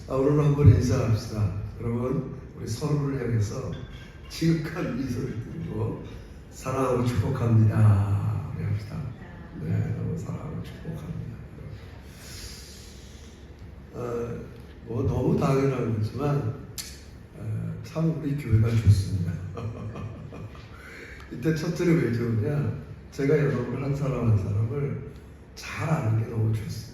오늘 한번 인사합시다. 여러분, 우리 서로를 향해서 지극한 미소를 드리고 사랑하고 축복합니다. 우리 합시다. 네, 너무 사랑하고 축복합니다. 뭐 너무 당연한 거지만 참 우리 교회가 좋습니다. 이때 첫째로 왜 좋으냐? 제가 여러분 한 사람 한 사람을 잘 아는 게 너무 좋습니다.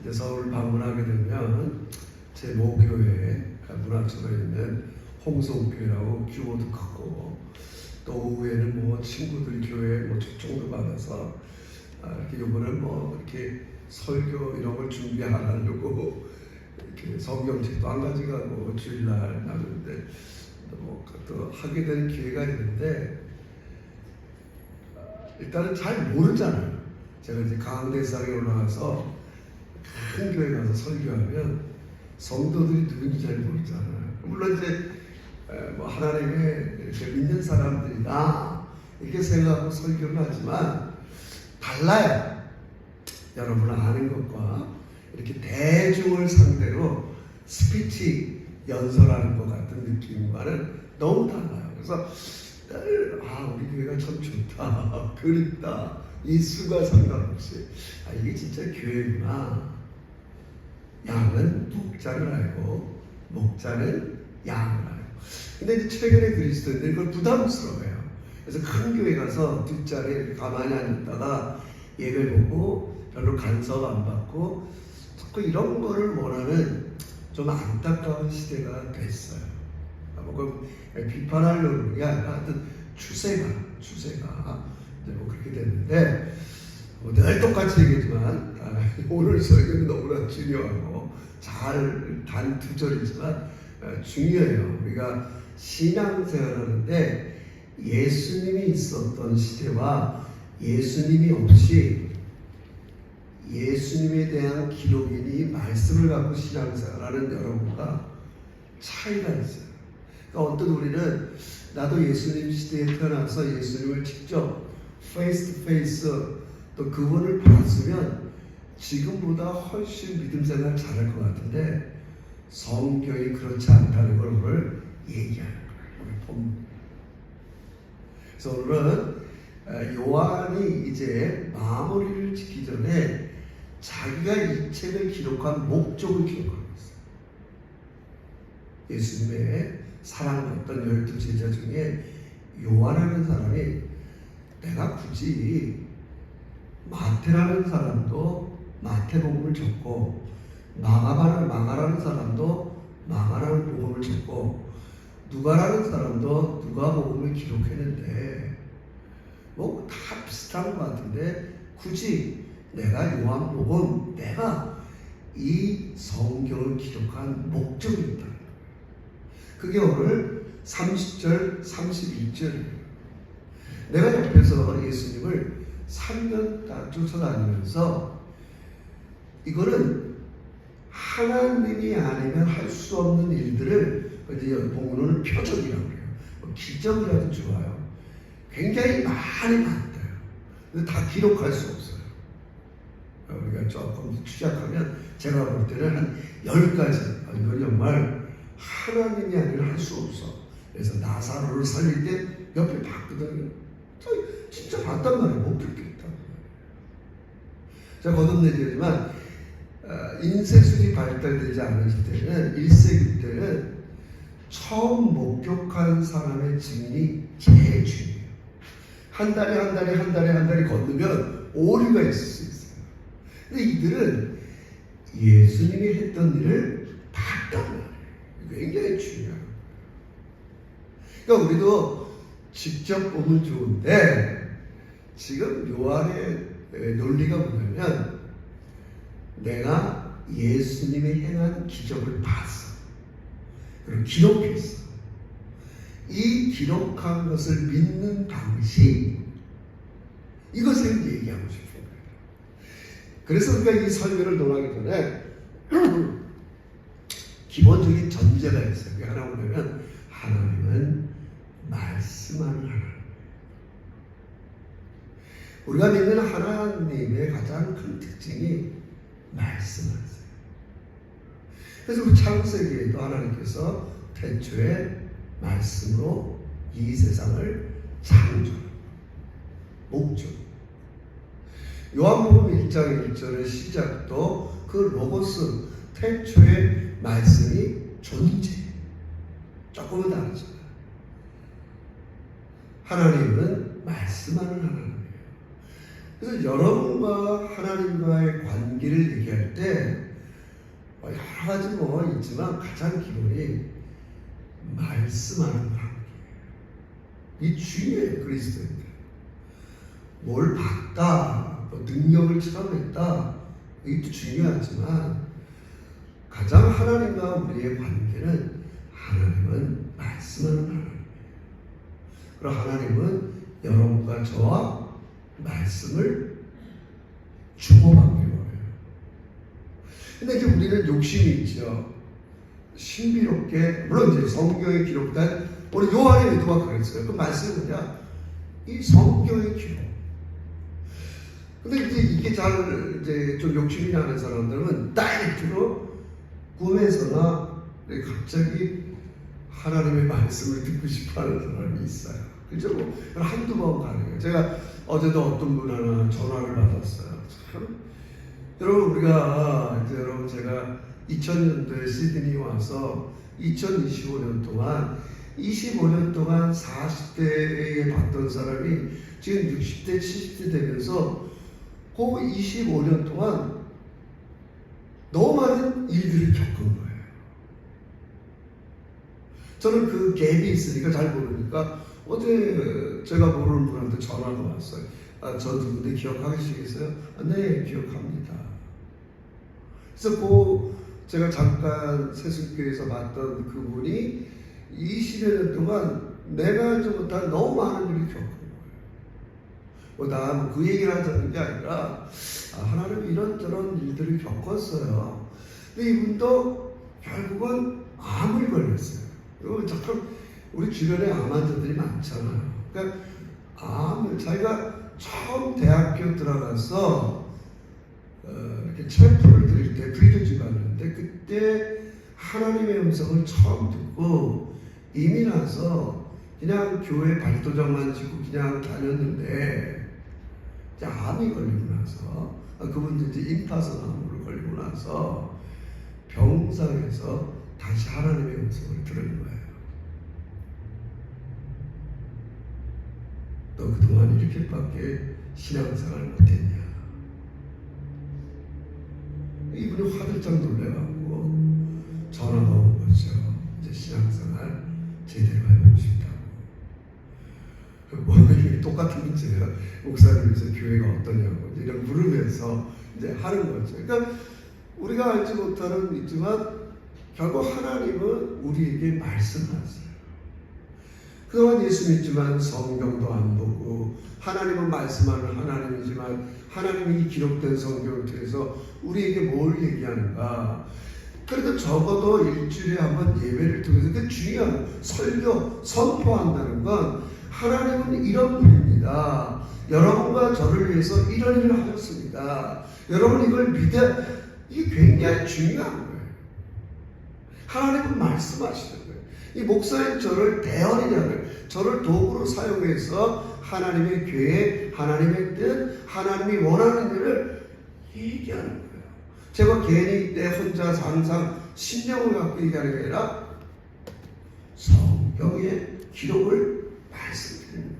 이제 서울 방문하게 되면 제 모교회 문화처에 있는 홍성교회라고 규모도 크고 또 오후에는 뭐 친구들 교회 뭐 초청도 받아서 이렇게 요번에 뭐 이렇게 설교 이런 걸 준비하려고 이렇게 성경책도 안 가져가고 주일날 나누는데 또 하게 된 기회가 있는데 일단은 잘 모르잖아요. 제가 이제 강대상에 올라가서 큰 교회 가서 설교하면 성도들이 누군지 잘 모르잖아요. 물론 이제 뭐 하나님의 이렇게 믿는 사람들이다 이렇게 생각하고 설교를 하지만 달라요. 여러분 아는 것과 이렇게 대중을 상대로 스피치 연설하는 것 같은 느낌과는 너무 달라요. 그래서 우리 교회가 참 좋다, 그립다, 이 수가 상관없이 이게 진짜 교회구나. 양은 목자를 알고 목자는 양을 알고. 근데 이제 최근에 그리스도인들이 그걸 부담스러워해요. 그래서 큰 교회 가서 뒷자리에 가만히 앉았다가 예배 보고 별로 간섭 안 받고 자꾸 이런 거를 원하는 좀 안타까운 시대가 됐어요. 뭐 비판하려고 그러는 게 아니라 하여튼 추세가 이제 뭐 그렇게 됐는데 늘 똑같이 얘기했지만 오늘 설교는 너무나 중요하고 잘 단 두 절이지만 중요해요. 우리가 신앙생활하는데 예수님이 있었던 시대와 예수님이 없이 예수님에 대한 기록이니 말씀을 갖고 신앙생활하는 여러분과 차이가 있어요. 그러니까 어떤 우리는 나도 예수님 시대에 태어나서 예수님을 직접 페이스 투 페이스 또 그분을 봤으면 지금보다 훨씬 믿음 생활 잘할 것 같은데 성경이 그렇지 않다는 걸 오늘 얘기하는 거예요. 그래서 오늘은 요한이 이제 마무리를 짓기 전에 자기가 이 책을 기록한 목적을 기록하고 있어요. 예수님의 사랑받던 12제자 중에 요한이라는 사람이 내가 굳이 마태라는 사람도 마태복음을 적고 마가라는 사람도 마가라는 복음을 적고 누가라는 사람도 누가복음을 기록했는데 뭐 다 비슷한 것 같은데 굳이 내가 요한복음 내가 이 성경을 기록한 목적이 있다. 그게 오늘 30절 31절이에요. 내가 옆에서 예수님을 3년 쫓아다니면서 이거는 하나님이 아니면 할 수 없는 일들을 이제 본문은 표적이라고 그래요. 기적이라도 좋아요. 굉장히 많이 봤대요. 근데 다 기록할 수 없어요. 우리가 조금 추적하면 제가 볼 때는 한 10가지. 이건 정말 하나님이 아니면 할 수 없어. 그래서 나사로를 살릴 때 옆에 봤거든요. 진짜 봤단 말이에요. 못 듣겠다. 제가 거듭내지만 인쇄술이 발달되지 않았을 때는 1세기 때는 처음 목격한 사람의 증인이 제일 중요해요. 한 달에 건너면 오류가 있을 수 있어요. 근데 이들은 예수님이 했던 일을 봤단 말이에요. 굉장히 중요해요. 그러니까 우리도 직접 보면 좋은데 지금 요한의 논리가 뭐냐면 내가 예수님이 행한 기적을 봤어. 그리고 기록했어. 이 기록한 것을 믿는 방식 이것을 얘기하고 싶은 거예요. 그래서 우리가 이 설교를 논하기 전에 기본적인 전제가 있어요. 그게 하나 뭐냐면 하나님은 말씀하는 하나님. 우리가 믿는 하나님의 가장 큰 특징이 말씀하세요. 그래서 우리 창세기에도 하나님께서 태초에 말씀으로 이 세상을 창조한 목적. 요한복음 1장 1절의 시작도 그 로고스 태초에 말씀이 존재. 조금은 다르잖아요. 하나님은 말씀하는 하나님이에요. 그래서 여러분과 하나님과의 관계를 얘기할 때 여러 가지 뭐 있지만 가장 기본이 말씀하는 관계예요. 이 중요해요. 그리스도인들. 뭘 봤다, 뭐 능력을 체험했다, 이것도 중요하지만 가장 하나님과 우리의 관계는 하나님은 말씀하는 하나님이에요. 그리고 하나님은 여러분과 저와 말씀을 주고받기로 해요. 근데 이제 우리는 욕심이 있죠. 신비롭게, 물론 이제 성경에 기록된 우리 요한의 의도가 그랬어요. 그 말씀은 뭐냐? 이 성경의 기록. 근데 이제 이게 잘 이제 좀 욕심이 나는 사람들은 다이렉트로 꿈에서나 갑자기 하나님의 말씀을 듣고 싶어 하는 사람이 있어요. 그죠? 뭐 한두 번 가능해요. 제가 어제도 어떤 분 하나 전화를 받았어요. 참. 여러분, 우리가, 이제 여러분, 제가 2000년도에 시드니 와서 2025년 동안, 25년 동안 40대에 봤던 사람이 지금 60대, 70대 되면서 그 25년 동안 너무 많은 일들을 겪은 거예요. 저는 그 갭이 있으니까 잘 모르니까 어제 제가 모르는 분한테 전화가 왔어요. 아, 저 누군데 기억하시겠어요? 아, 네, 기억합니다. 그래서 제가 잠깐 세순교회에서 봤던 그분이 20여 년 동안 내가 알지 못한 너무 많은 일을 겪은 거예요. 나 그 얘기를 하자는 게 아니라 하나님 이런저런 일들을 겪었어요. 근데 이분도 결국은 암을 걸렸어요. 그리고 잠깐 우리 주변에 암 환자들이 많잖아요. 그러니까 암을 자기가 처음 대학교 들어가서 이렇게 체포를 드릴 때 브리드지가 하는데 그때 하나님의 음성을 처음 듣고 이미 나서 그냥 교회 발도장만 짓고 그냥 다녔는데 이제 암이 걸리고 나서 그분도 이제 임파선암으로 걸리고 나서 병상에서 다시 하나님의 음성을 들은 거예요. 너 그동안 이렇게밖에 신앙생활 못했냐? 이분이 화들짝 놀래갖고 전화가 온 거죠. 이제 신앙생활 제대로 해보고 싶다고. 뭐 이렇게 똑같은 문제예요. 목사님께서 교회가 어떠냐고 이런 물으면서 이제 하는 거죠. 그러니까 우리가 알지 못하는 있지만 결국 하나님은 우리에게 말씀하세요. 그동안 예수 믿지만 성경도 안 보고 하나님은 말씀하는 하나님이지만 하나님이 기록된 성경을 통해서 우리에게 뭘 얘기하는가. 그래도 적어도 일주일에 한 번 예배를 통해서 그 중요한 설교, 선포한다는 건 하나님은 이런 분입니다. 여러분과 저를 위해서 이런 일을 하셨습니다. 여러분 이걸 믿어. 이게 굉장히 중요한 거예요. 하나님은 말씀하시는 거예요. 이 목사님 저를 대언이냐를 저를 도구로 사용해서 하나님의 계획, 하나님의 뜻, 하나님이 원하는 일을 얘기하는 거예요. 제가 괜히 내 혼자 항상 신념을 갖고 얘기하는 게 아니라 성경의 기록을 말씀드리는 거예요.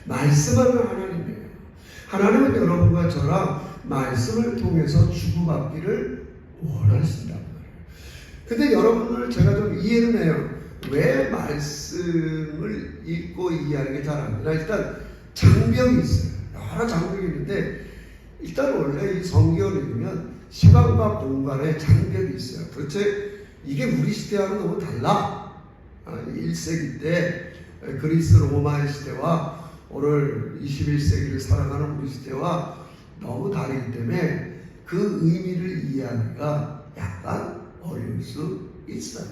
말씀하는 하나님이에요. 하나님은 여러분과 저랑 말씀을 통해서 주고받기를 원하신단 말이에요. 근데 여러분을 제가 좀 이해는 해요. 왜 말씀을 읽고 이해하는 게 잘 안 되나? 일단 장벽이 있어요. 여러 장벽이 있는데 일단 원래 이 성경을 읽으면 시간과 공간에 장벽이 있어요. 도대체 이게 우리 시대와는 너무 달라. 1세기 때 그리스 로마의 시대와 오늘 21세기를 살아가는 우리 시대와 너무 다르기 때문에 그 의미를 이해하기가 약간 어려울 수 있어요.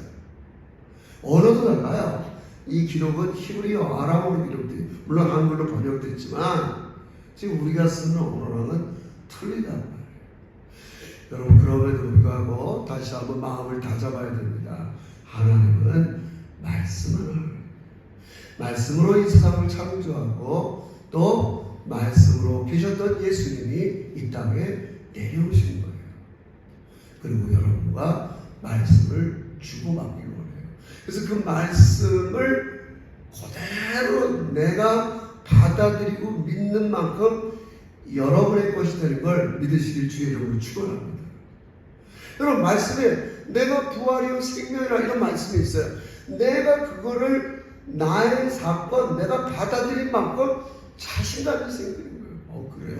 언어도 달라요. 이 기록은 히브리어, 아람어로 기록돼, 물론 한글로 번역됐지만 지금 우리가 쓰는 언어랑은 틀리단 말이에요. 여러분, 그럼에도 불구하고 다시 한번 마음을 다잡아야 됩니다. 하나님은 말씀으로 이 세상을 창조하고 또 말씀으로 계셨던 예수님이 이 땅에 내려오신 거예요. 그리고 여러분과 말씀을 주고받기를 원해요. 그래서 그 말씀을 그대로 내가 받아들이고 믿는 만큼 여러분의 것이 되는 걸 믿으시길 주의 이름으로 축원합니다. 여러분, 말씀에 내가 부활이요 생명이라 이런 말씀이 있어요. 내가 그거를 나의 사건, 내가 받아들인 만큼 자신감이 생기는 거예요. 그래.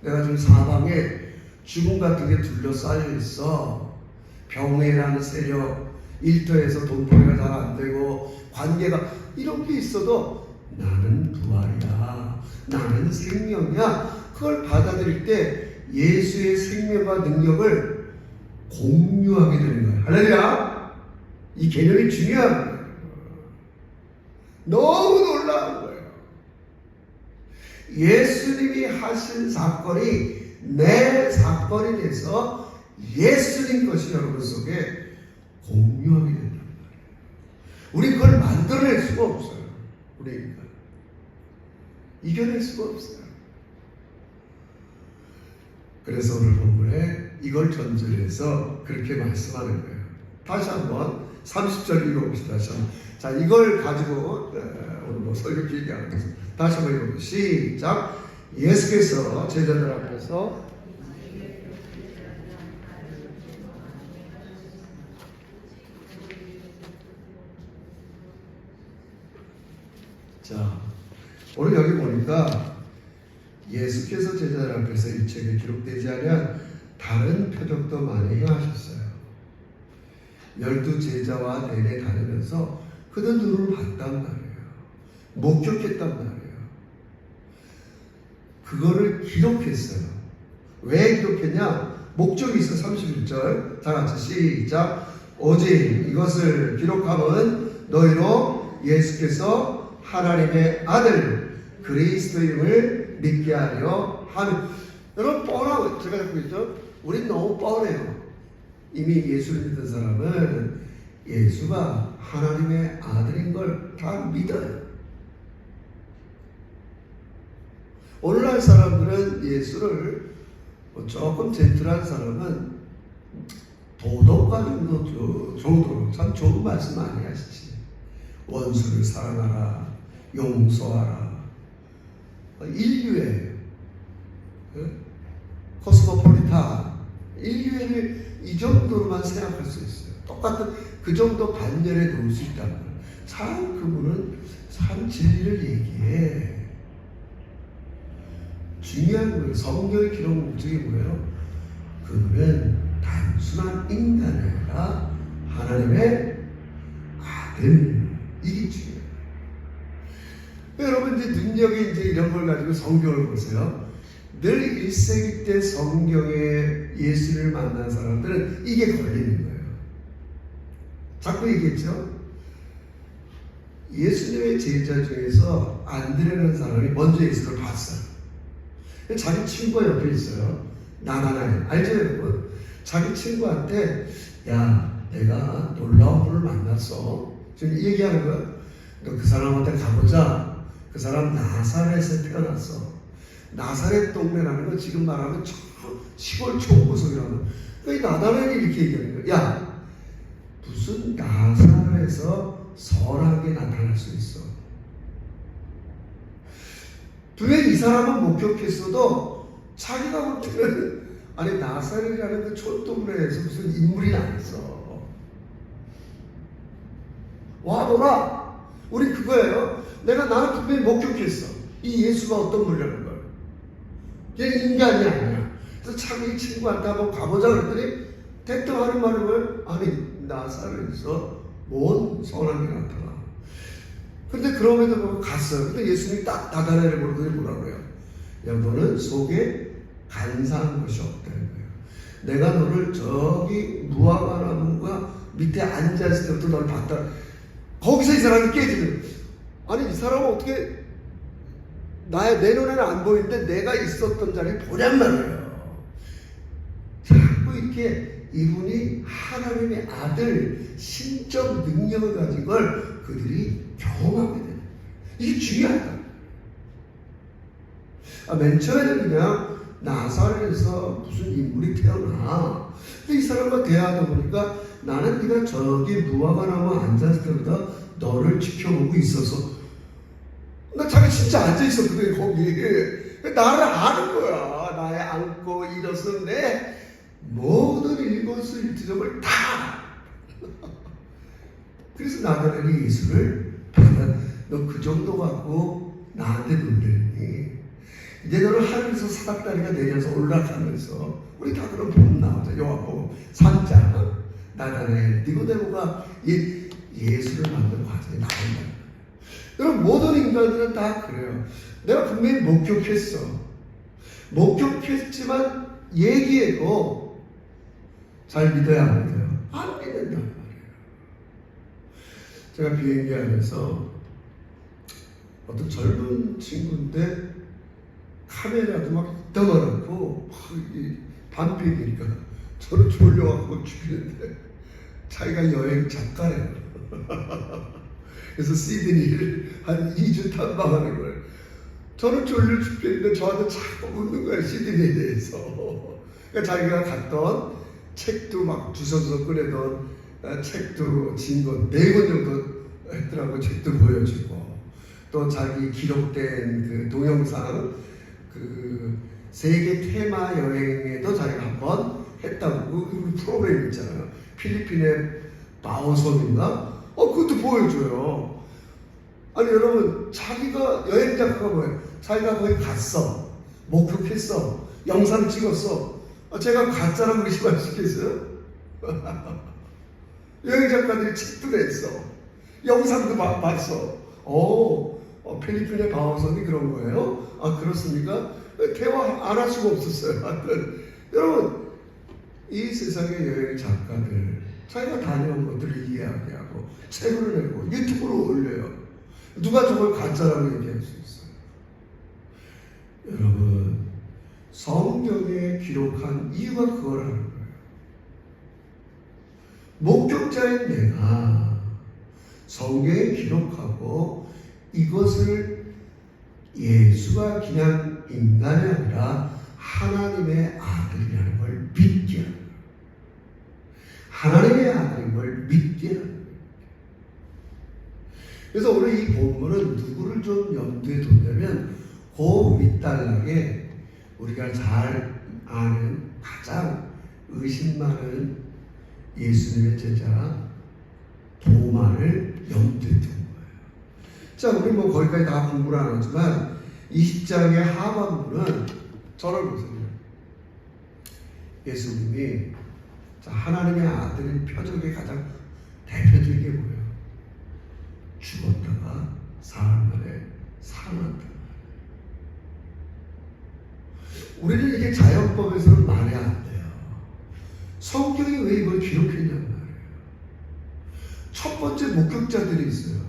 내가 지금 사방에 죽음 같은 게 둘러싸여 있어. 병해라는 세력, 일터에서 돈벌이가 잘 안 되고 관계가 이런 게 있어도 나는 부활이야, 나는 생명이야. 그걸 받아들일 때 예수의 생명과 능력을 공유하게 되는 거예요. 할렐루야! 이 개념이 중요한 거예요. 너무 놀라운 거예요. 예수님이 하신 사건이 내 사건이 돼서 예수님 것이 여러분 속에 공유하게 된단 말이에요. 우리 그걸 만들어낼 수가 없어요. 우리가 이겨낼 수가 없어요. 그래서 오늘 본문에 이걸 전제로 해서 그렇게 말씀하는 거예요. 다시 한번 30절 읽어봅시다. 자, 이걸 가지고 오늘 설교 길게 하겠습니다. 다시 한번 읽어봅시다. 시작. 예수께서 제자들 앞에서 자, 오늘 여기 보니까 예수께서 제자들 앞에서 이 책에 기록되지 않은 다른 표적도 많이 행하셨어요. 12 제자와 내내 다니면서 그들 눈을 봤단 말이에요. 목격했단 말이에요. 그거를 기록했어요. 왜 기록했냐? 목적이 있어. 31절 다 같이 시작. 오직 이것을 기록함은 너희로 예수께서 하나님의 아들 그리스도임을 믿게 하려 함. 여러분, 뻔하고 제가 자꾸 있죠. 우린 너무 뻔해요. 이미 예수를 믿는 사람은 예수가 하나님의 아들인 걸 다 믿어요. 오늘날 사람들은 예수를 조금 젠틀한 사람은 도덕과 정도로 참 좋은 말씀 많이 하시지. 원수를 사랑하라, 용서하라. 인류의 코스모폴리탄, 인류애를 이 정도로만 생각할 수 있어요. 똑같은 그 정도 반열에 놓을 수 있다는 거예요. 참 그분은 참 진리를 얘기해. 중요한 거예요. 성경의 기록 목적이 뭐예요? 그분은 단순한 인간이 아니라 하나님의 아들. 이게 중요해요. 여러분, 이제 능력이 이제 이런 걸 가지고 성경을 보세요. 늘 1세기 때 성경에 예수를 만난 사람들은 이게 걸리는 거예요. 자꾸 얘기했죠? 예수님의 제자 중에서 안드레라는 사람이 먼저 예수를 봤어요. 자기 친구가 옆에 있어요. 나나나엘. 알죠, 여러분? 자기 친구한테, 야, 내가 놀라운 분을 만났어. 지금 얘기하는 거야. 너 그 사람한테 가보자. 그 사람 나사렛에 태어났어. 나사렛 동네라는 건 지금 말하면 시골 총구석이라는. 그러니까 나나나엘이 이렇게 얘기하는 거야. 야, 무슨 나사렛에서 선하게 나타날 수 있어. 분명히 이 사람은 목격했어도 자기가 볼 때는 아니 나사렛이라는 그 촌동네에서 무슨 인물이 나왔어. 와보라. 우리 그거예요. 나는 분명히 목격했어. 이 예수가 어떤 분이라는 걸. 걔 인간이 아니야. 그래서 자기 친구한테 한번 가보자 그랬더니 대뜸하는 말은 뭘? 아니 나사렛에서 뭔 선한 게 나타나. 근데 그럼에도 불구하고 갔어요. 근데 예수님이 딱 나타나를 보더니 뭐라고 해요? 야, 너는 속에 간사한 것이 없다는 거예요. 내가 너를 저기 무화과나무가 밑에 앉아있을 때부터 너를 봤다. 거기서 이 사람이 깨지는. 아니 이 사람은 어떻게 내 눈에는 안 보이는데 내가 있었던 자리에 보냔 말이에요. 그리고 이렇게 이분이 하나님의 아들 신적 능력을 가진 걸 그들이 경험하게 되는 거예요. 이게 중요하다. 맨 처음에는 그냥 나사렛에서 무슨 인물이 태어나. 근데 이 사람과 대화하다 보니까 나는 네가 저기 무화과 나무 앉았을 때보다 너를 지켜보고 있어서 나 자기 진짜 앉아있었거든 거기. 나를 아는 거야. 나의 안고 일어선 내 모든 일거수일투족을 다. 그래서 나다란이 예수를 받아. 너 그 정도 갖고 나한테 놀랬니? 이제 너는 하늘에서 사닥다리가 내려서 올라가면서 우리 다 그런 본 나오죠. 요한복음 3장 나다나엘 니고데모가 예수를 만든 과정이 나온다. 여러분 모든 인간들은 다 그래요. 내가 분명히 목격했지만 얘기해도 잘 믿어야 안 믿어요. 안 믿는단 말이에요. 제가 비행기 안에서 어떤 젊은 친구인데 카메라도 막 떠가놓고 밤비니까 저는 졸려갖고 죽이는데 자기가 여행 작가래요. 그래서 시드니를 한 2주 탐방하는 거예요. 저는 졸려 죽겠는데 저한테 자꾸 묻는 거예요. 시드니에 대해서. 그러니까 자기가 갔던 책도 막 주워서 꺼내던 책도 진거 4권 정도 했더라고. 책도 보여주고 또 자기 기록된 그 동영상 그 세계 테마 여행에도 자기가 한번 했다고 그 프로그램 있잖아요. 필리핀의 바오섬인가? 그것도 보여줘요. 아니 여러분 자기가 여행 작가가 뭐예요? 자기가 거기 갔어, 목격했어, 영상 찍었어. 제가 가짜라고 의심하시겠어요? 여행 작가들이 책도 냈어, 영상도 봤어. 필리핀의 바오섬이 그런 거예요? 그렇습니까? 대화 안 할 수가 없었어요. 하여튼 여러분 이 세상의 여행 작가들 자기가 다녀온 것들을 이야기하고 책을 내고 유튜브로 올려요. 누가 저걸 가짜라고 얘기할 수 있어요? 여러분 성경에 기록한 이유가 그걸 하는 거예요. 목격자인 내가 성경에 기록하고 이것을 예수가 그냥 인간이 아니라 하나님의 아들이라는 걸 믿게 하는 거예요. 하나님의 아들인 걸 믿게 하는 거예요. 그래서 오늘 이 본문은 누구를 좀 염두에 뒀냐면 그 윗단락에 우리가 잘 아는 가장 의심 많은 예수님의 제자 도마를 염두에 둔 거예요. 자, 우리 거기까지 다 공부를 안 하지만 20장의 하반부는 저를 보세요. 예수님이 하나님의 아들의 표적이 가장 대표적인 게 뭐예요? 죽었다가 사흘 만에 살아났다. 우리는 이게 자연법에서는 말이 안 돼요. 성경이 왜 이걸 기록했냐는 말이에요. 첫 번째 목격자들이 있어요.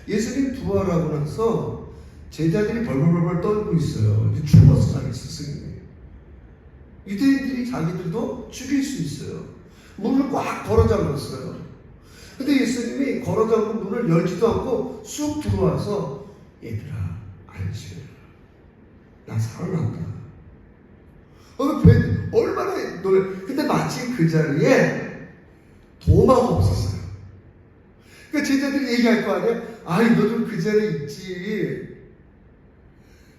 예수님 부활하고 나서 제자들이 벌벌벌 떨고 있어요. 죽었어, 자기 스승이. 유대인들이 자기들도 죽일 수 있어요. 문을 꽉 걸어 잠갔어요. 근데 예수님이 걸어 잠근 문을 열지도 않고 쑥 들어와서 얘들아 안심해라. 나 살아났다. 얼마나 놀래. 근데 마침 그 자리에 도마가 없었어요. 그러니까 제자들이 얘기할 거 아니야? 너도 그 자리에 있지.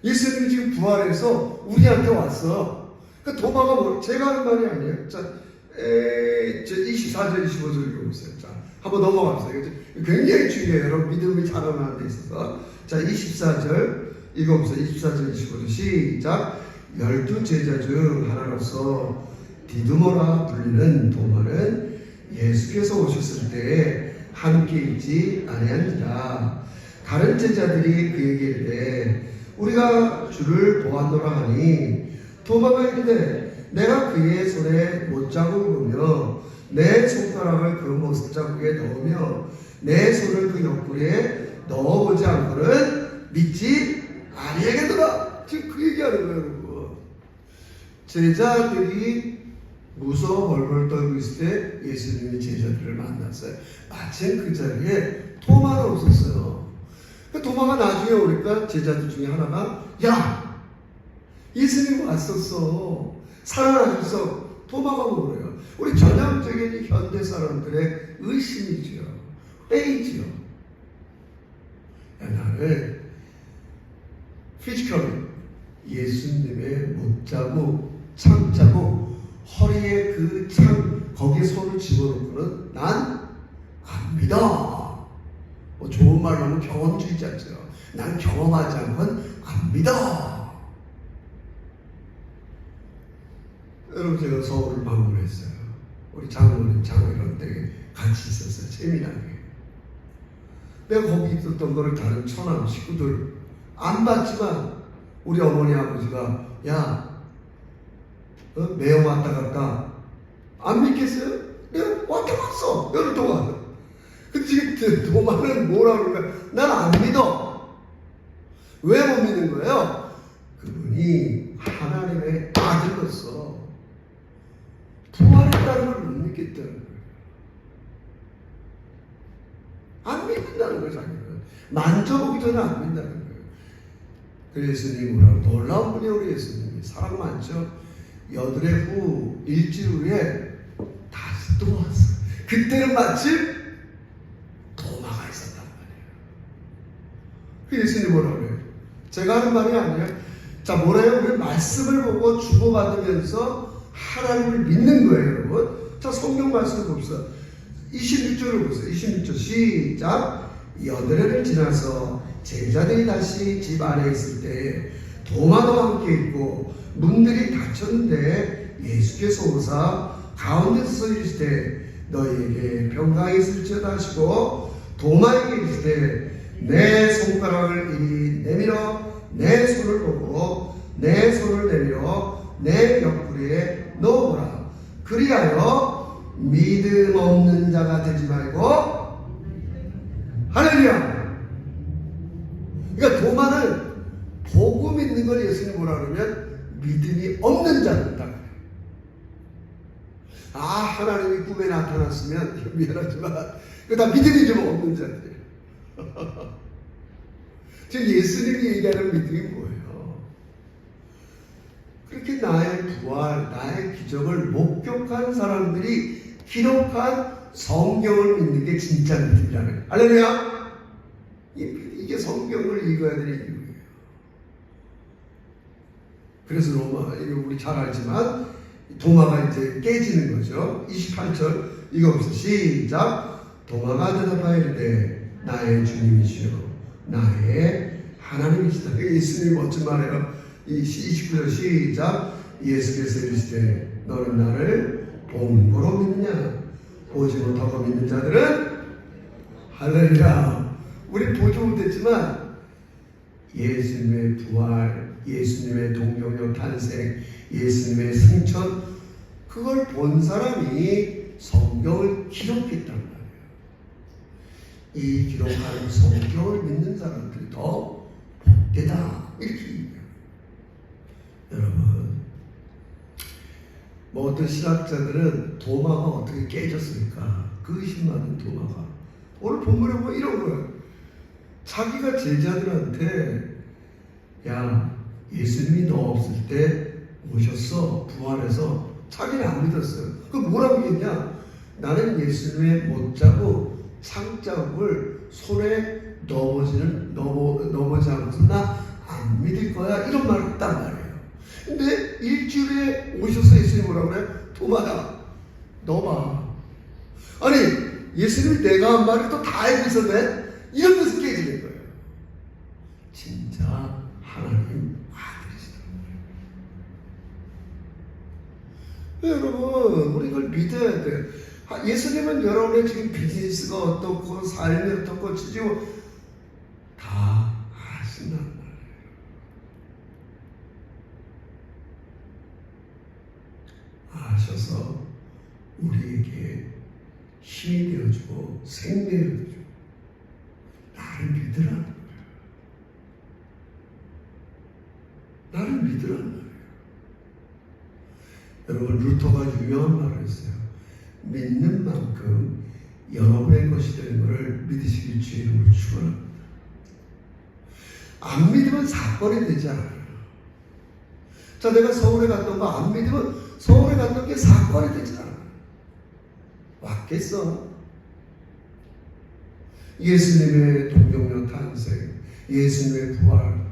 예수님이 지금 부활해서 우리한테 왔어. 그러니까 도마가 제가 하는 말이 아니에요. 자, 24절, 25절 읽어보세요. 자, 한번 넘어갑시다. 굉장히 중요해요. 여러분 믿음이 자라나는 데 있어서. 자, 24절 읽어보세요. 24절, 25절 시작. 12 제자 중 하나로서 디두모라 불리는 도마는 예수께서 오셨을 때에 함께 있지 아니하니라. 다른 제자들이 그에게 이르되 우리가 주를 보았노라 하니 도마가 이르되 내가 그의 손에 못자국을 보며 내 손가락을 그 못자국에 넣으며 내 손을 그 옆구리에 넣어보지 않고는 믿지 아니하겠노라. 지금 그 얘기하는 거예요, 여러분. 제자들이 무서워 벌벌 떨고 있을 때 예수님이 제자들을 만났어요. 마침 그 자리에 도마가 없었어요. 도마가 나중에 오니까 제자들 중에 하나가 야! 예수님 왔었어. 살아나셨어. 도마가 뭐래요? 우리 전형적인 현대 사람들의 의심이지요. 회의지요. 나를 피지컬리 예수님의 못자고 창자고 허리에 그 창 거기에 손을 집어넣고는 난 압니다. 좋은 말로 하면 경험주의자죠. 난 경험하지 않고는 압니다. 여러분 제가 서울을 방문했어요. 우리 장모님 장모님 댁에 같이 있었어요. 재미나게. 내가 거기 있었던 거를 다른 처남 식구들 안 봤지만 우리 어머니 아버지가 야 매형 왔다 갔다 안 믿겠어요? 내가 왔다 갔어 열흘 동안. 근데 지금 도마는 뭐라고 그러냐? 난 안 믿어. 왜 못 믿는 거예요? 그분이 하나님의 아들로서 부활했다는 걸 못 믿겠다는 거예요. 안 믿는다는 거예요. 자기는 만져보기 전에 안 믿는다는 거예요. 그 예수님이 뭐라고 놀라운 분이 우리 예수님이 사랑 많죠. 여드레 후 일주일 후에 다시 또 왔어. 그때는 마침 도마가 있었단 말이에요. 그 예수님이 뭐라고 그래요? 제가 하는 말이 아니에요. 자 뭐래요? 우리 말씀을 보고 주고받으면서 하나님을 믿는 거예요, 여러분. 자 성경 말씀을 봅시다. 26절을 보세요. 26절 시작. 여드레를 지나서 제자들이 다시 집 안에 있을 때 도마도 함께 있고 문들이 닫혔는데 예수께서 오사 가운데서 서 이르시되 너희에게 평강이 있을지어다 하시고 도마에게 이르시되 내 손가락을 이리 내밀어 내 손을 보고 내 손을 내밀어 내 옆구리에 넣어보라. 그리하여 믿음 없는 자가 되지 말고 할렐루야. 그러니까 도마는 보고 믿는 걸 예수님이 뭐라 그러면 믿음이 없는 자다. 아 하나님이 꿈에 나타났으면 미안하지만 그거 다 믿음이 좀 없는 자들이에요. 지금 예수님이 얘기하는 믿음이 뭐예요? 그렇게 나의 부활, 나의 기적을 목격한 사람들이 기록한 성경을 믿는 게 진짜 믿음이라는 거예요. 할렐루야. 이게 성경을 읽어야 되는 이유예요. 그래서 로마, 이거 우리 잘 알지만 도마가 이제 깨지는 거죠. 28절 읽어보세요. 시작. 도마가 대답하여 이르되 나의 주님이시여 나의 하나님이시다. 예수님이 멋진 말이에요. 29절 시작. 예수께서 이르시되 너는 나를 본고로 믿느냐? 보지 못하고 믿는 자들은 할렐루야. 우리 보지 못했지만 예수님의 부활, 예수님의 동정녀 탄생, 예수님의 승천, 그걸 본 사람이 성경을 기록했단 말이에요. 이 기록한 성경을 믿는 사람들이 더 복되다. 이렇게 얘기해요. 여러분, 뭐 어떤 신학자들은 도마가 어떻게 깨졌을까? 그 의심받은 도마가. 오늘 본문에 보면 이런 거예요. 자기가 제자들한테 야 예수님이 너 없을 때 오셨어 부활해서 자기는 안 믿었어요. 그 뭐라고 했냐? 나는 예수님의 못자국 창자국을 손에 넘어지 않고서 나 안 믿을 거야 이런 말을 했단 말이에요. 근데 일주일에 오셔서 예수님이 뭐라고 그래? 도마야 너봐. 아니 예수님이 내가 한 말을 또 다 알고 있었네? 이런 데서 깨지는 거예요. 진짜 하나님 아들이시다. 여러분 우리 이걸 믿어야 돼요. 예수님은 여러분의 지금 비즈니스가 어떻고 삶이 어떻고 지지고 다 아신단 말이에요. 아셔서 우리에게 힘이 되어주고 생명이 되어주고 나를 믿으라는 거예요. 나를 믿으라는 거예요. 여러분, 루터가 유명한 말을 했어요. 믿는 만큼 여러분의 것이 되는 것을 믿으시길 주의 이름으로 축원합니다. 안 믿으면 사건이 되지 않아요. 자, 내가 서울에 갔던 거 안 믿으면 서울에 갔던 게 사건이 되지 않아요. 맞겠어? 예수님의 동정녀 탄생, 예수님의 부활,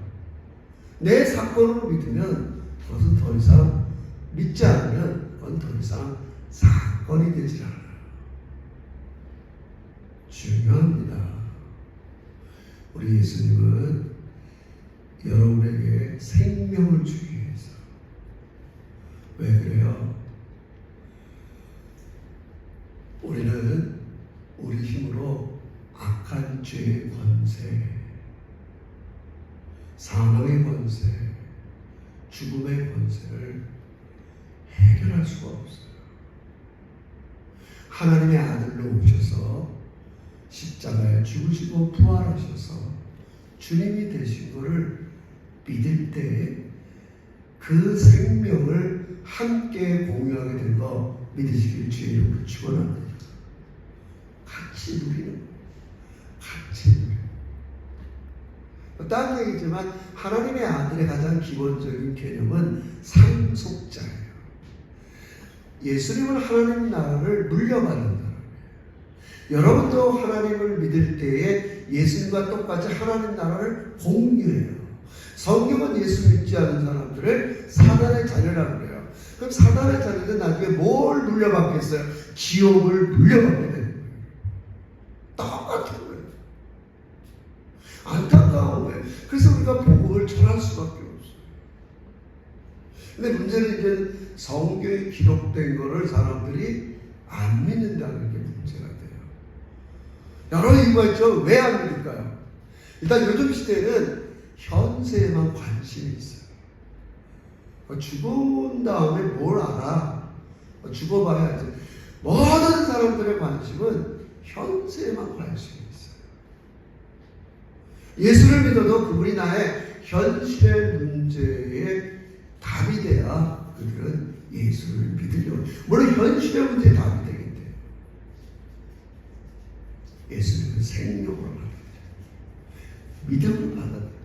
내 사건으로 믿으면 그것은 더 이상, 믿지 않으면 그건 더 이상 사건이 되지 않아요. 중요합니다. 우리 예수님은 여러분에게 생명을 주기 위해서. 왜 그래요? 우리는 우리 힘으로 악한 죄의 권세, 사망의 권세, 죽음의 권세를 해결할 수가 없어요. 하나님의 아들로 오셔서 십자가에 죽으시고 부활하셔서 주님이 되신 것을 믿을 때 그 생명을 함께 공유하게 된 거 믿으시길 주의 이름으로 축원합니다. 같이 누리는, 같이 누리는. 딴 얘기지만 하나님의 아들의 가장 기본적인 개념은 상속자예요. 예수님은 하나님 나라를 물려받은 사람이에요. 여러분도 하나님을 믿을 때에 예수님과 똑같이 하나님 나라를 공유해요. 성경은 예수 믿지 않는 사람들을 사단의 자녀라고 그래요. 그럼 사단의 자녀는 나중에 뭘 물려받겠어요? 지옥을 물려받게 되는 거예요. 똑같은 거예요. 안타까운 거예요. 그래서 우리가 복음을 전할 수밖에 없어요. 근데 문제는 이제 성경에 기록된 거를 사람들이 안 믿는다는 게 문제가 돼요. 여러 이유가 있죠. 왜 안 믿을까요? 일단 요즘 시대에는 현세에만 관심이 있어요. 죽은 다음에 뭘 알아? 죽어봐야지. 모든 사람들의 관심은 현세에만 관심이 있어요. 예수를 믿어도 그분이 나의 현실의 문제에 답이 돼야 그들은 예수를 믿으려고. 물론 현실의 문제에 답이 되겠대요. 예수님은 생명으로 받아들여요. 믿음으로 받아들여요.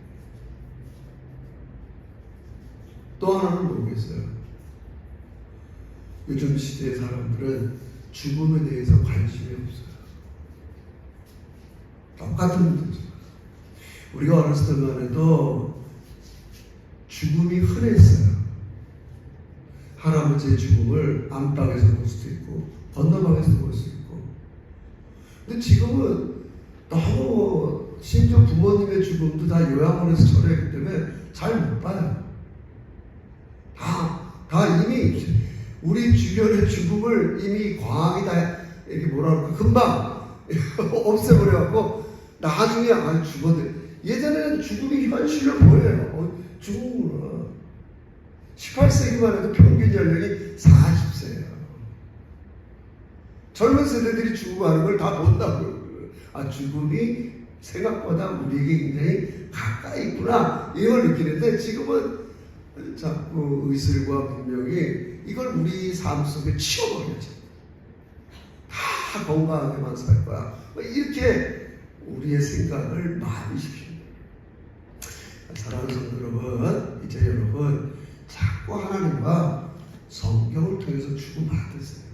또 하나는 뭐겠어요? 요즘 시대의 사람들은 죽음에 대해서 관심이 없어요. 똑같은 문제죠. 우리가 어렸을 때만 해도 죽음이 흔했어요. 할아버지의 죽음을 안방에서 볼 수도 있고 건너방에서 볼 수 있고. 근데 지금은 너무 심지어 부모님의 죽음도 다 요양원에서 처리하기 때문에 잘 못 봐요. 다 이미 우리 주변의 죽음을 이미 과학이 다 이렇게 뭐라 그럴까 금방 없애버려갖고 나중에 죽었네. 예전에는 죽음이 현실로 보여요. 죽음으로 18세기만 해도 평균 연령이 40세예요. 젊은 세대들이 죽어가는 걸 다 본다고요. 죽음이 생각보다 우리에게 굉장히 가까이 있구나 이걸 느끼는데, 지금은 자꾸 의술과 문명이 이걸 우리 삶 속에 치워버리죠. 다 건강하게만 살 거야. 이렇게 우리의 생각을 마비시킵니다. 사랑하는 성도 여러분, 이제 여러분 자꾸 하나님과 성경을 통해서 주고받으세요.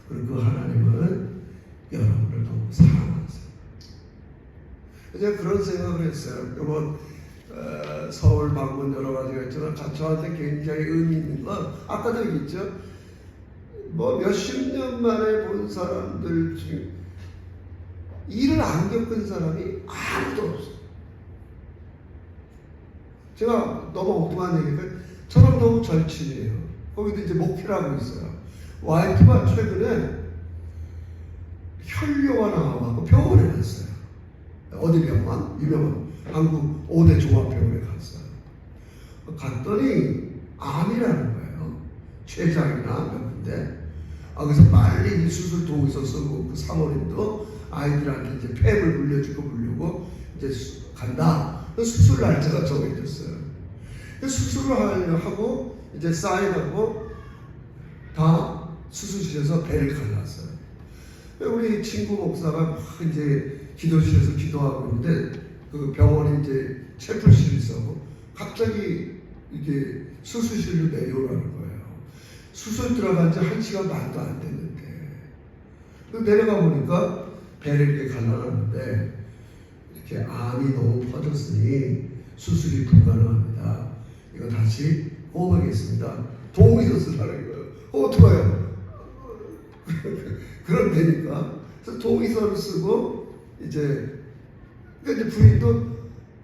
그리고 그 하나님은 여러분을 너무 사랑하세요. 제가 그런 생각을 했어요. 여러분 서울 방문 여러 가지가 있지만 저한테 굉장히 의미 있는 건 아까도 얘기했죠. 뭐 몇십 년 만에 본 사람들 중에 일을 안 겪은 사람이 아무도 없어요. 제가 너무 엉뚱한 얘기니까 저랑 너무 절친이에요. 거기도 이제 목회라고 있어요. 와이프가 최근에 혈뇨가 나와서 병원에 갔어요. 어디 병원? 유명한 한국 5대 종합병원에 갔어요. 갔더니 암이라는 거예요. 췌장이나 몇 군데. 그래서 빨리 이 수술 도구 있었고 그 사모님도 아이들한테 이제 폐를 물려주고 이제 간다. 수술 날짜가 정해졌어요. 수술을 하고 이제 사인하고 다 수술실에서 배를 갈랐어요. 우리 친구 목사가 막 이제 기도실에서 기도하고 있는데 그 병원에 이제 체풀실이 있어. 갑자기 이게 수술실로 내려오라는 거예요. 수술 들어간 지 1시간 반도 안 됐는데. 내려가 보니까 배를 이렇게 갈라놨는데 이렇게 암이 너무 퍼졌으니 수술이 불가능합니다. 이거 다시 호흡하겠습니다. 동의서 쓰라는 거예요. 어떡해요? 그럼 되니까. 그래서 동의서를 쓰고 이제 부인도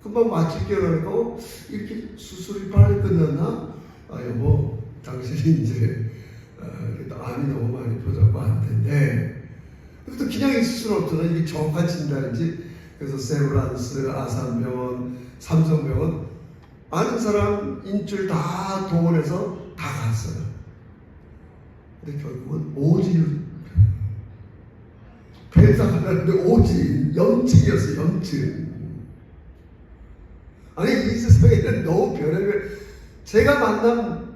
금방 마칠게요. 그러니까 이렇게 수술이 빨리 끝났나? 아 여보 당신이 이제 암이 너무 많이 퍼져서 안 된대. 또 그냥 있을 수는 없잖아. 이게 정확한 진단인지. 그래서 세브란스, 아산병원, 삼성병원 아는 사람 인줄 다 동원해서 다 갔어요. 근데 결국은 오진 배에서 갔는데 오진 염증이었어요. 염증. 아니 이 세상에는 너무 별의별 제가 만난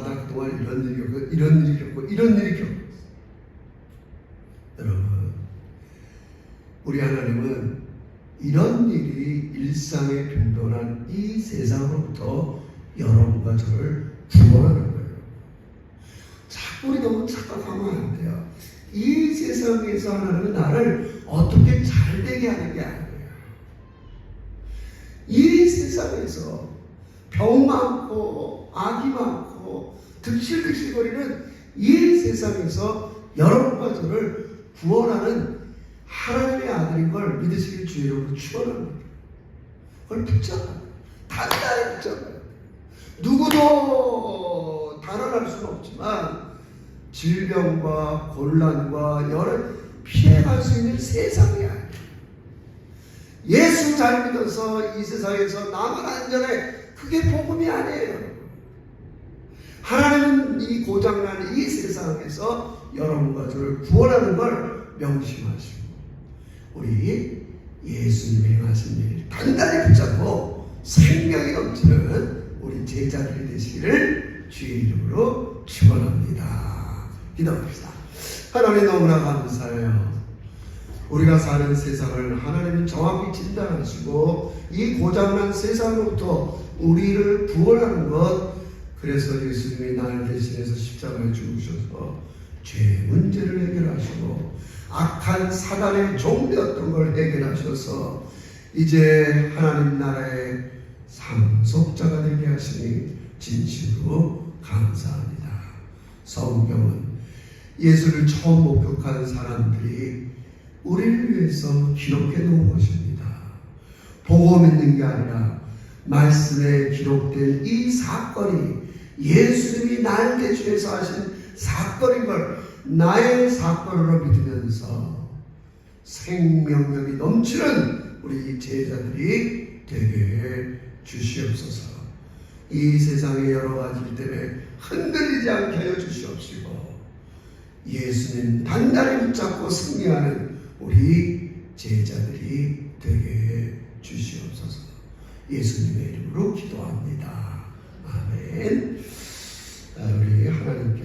나 그동안 이런 일이 겪고 이런 일이 겪고 이런 일이 겪고 여러분 우리 하나님은 이런 일이 일상에 빈번한 이 세상으로부터 여러분과 저를 구원하는 거예요. 자꾸 우리 너무 착각하면 안 돼요. 이 세상에서 하나님은 나를 어떻게 잘되게 하는 게 아니에요. 이 세상에서 병 많고 악이 많고 득실득실거리는 이 세상에서 여러분과 저를 구원하는 하나님의 아들인 걸 믿으시길 주의 이름으로 축원합니다. 그걸 붙잡아요. 단단히 붙잡아요. 누구도 달아날 수는 없지만 질병과 곤란과 열을 피해갈 수 있는 세상이 아니에요. 예수 잘 믿어서 이 세상에서 나만 안전해. 그게 복음이 아니에요. 하나님은 이 고장난 이 세상에서 여러분과 저를 구원하는 걸 명심하시고 우리 예수님이 행하신 일 단단히 붙잡고 생명이 넘치는 우리 제자들이 되시기를 주의 이름으로 축원합니다. 기도합시다. 하나님 너무나 감사해요. 우리가 사는 세상을 하나님이 정확히 진단하시고 이 고장난 세상으로부터 우리를 구원하는 것 그래서 예수님이 날 대신해서 십자가에 죽으셔서 죄의 문제를 해결하시고 악한 사단의 종되었던 걸 해결하셔서 이제 하나님 나라의 상속자가 되게 하시니 진심으로 감사합니다. 성경은 예수를 처음 목격한 사람들이 우리를 위해서 기록해 놓은 것입니다. 보고 믿는 게 아니라 말씀에 기록된 이 사건이 예수님이 날 대신해서 하신 사건인 걸 나의 사건으로 믿으면서 생명력이 넘치는 우리 제자들이 되게 해 주시옵소서. 이 세상의 여러 가지 일 때문에 흔들리지 않게 하여 주시옵시고 예수님 단단히 붙잡고 승리하는 우리 제자들이 되게 해 주시옵소서. 예수님의 이름으로 기도합니다. 아멘. 우리 하나님께